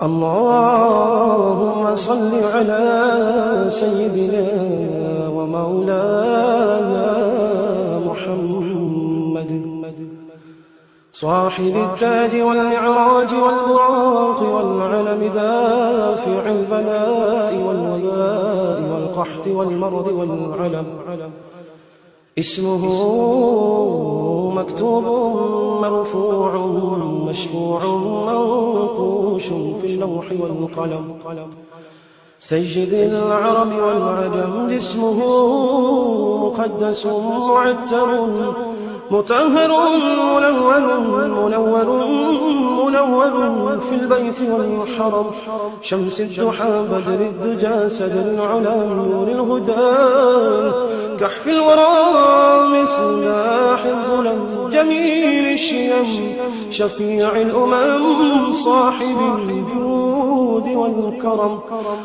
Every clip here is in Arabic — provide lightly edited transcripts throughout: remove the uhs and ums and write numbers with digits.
اللهم صل على سيدنا ومولانا محمد صاحب التاج والمعراج والبراق والعلم دافع البلاء والوباء والقحط والمرض والعلم اسمه مكتوب مرفوع مشفوع منقوش في اللوح والقلم سيد العرب والعجم اسمه مقدس معتر مطهر منور في البيت والحرم شمس الضحى بدر الدجى سدر العلا نور الهدى كحف الورى مصباح الظلم جميل الشيم شفيع الأمم صاحب الجود والكرم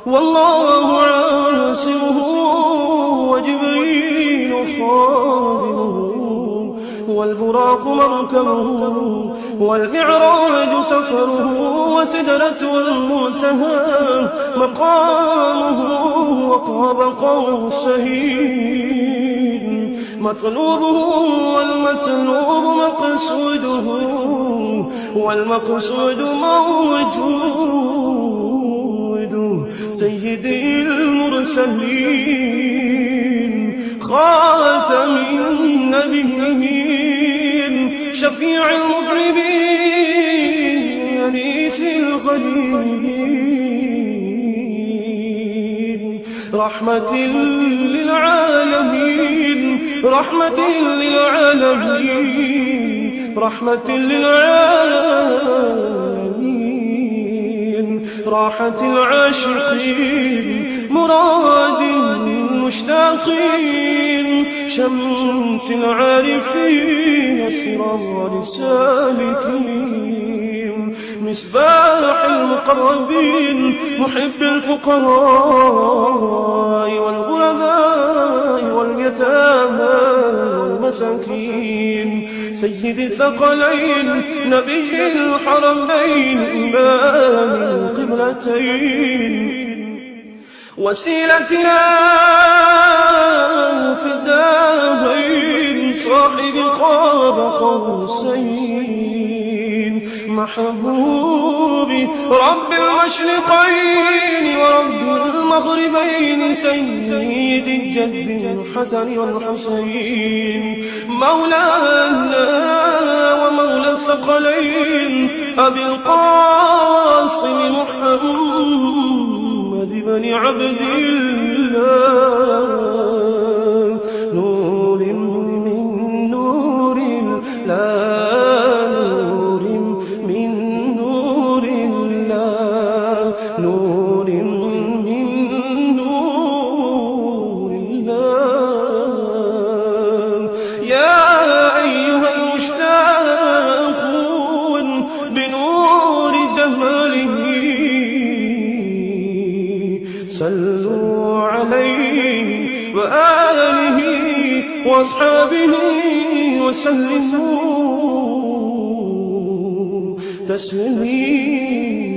والله عاصمه وجبريل خادمه والبراق مركبه والمعراج سفره وسدرة المنتهى مقامه وقاب قوسين مطلوبه والمطلوب مقصوده والمقصود موجود سيدي المرسلين خاتم النبيين شفيع المذنبين أنيس الغريبين رحمة للعالمين رحمة للعالمين رحمة للعالمين راحة العاشقين مراد المشتاقين شمس العارفين أسرار السالكين مصباح المقربين محب الفقراء والغرباء واليتامى والمساكين سيد الثقلين نبي الحرمين إمام القبلتين وسيلتنا في الدارين صاحب قاب قوسين محبوبي رب المشرقين ورب المغربين سيد الجد الحسن والحسين مولانا ومولى الثقلين أبي القاسم محمد بن عبد الله نور من نور الله نور من نور الله نور من نور الله يا أيها المشتاقون بنور جماله صلوا عليه وآله وأصحابه وسلموا تسليما.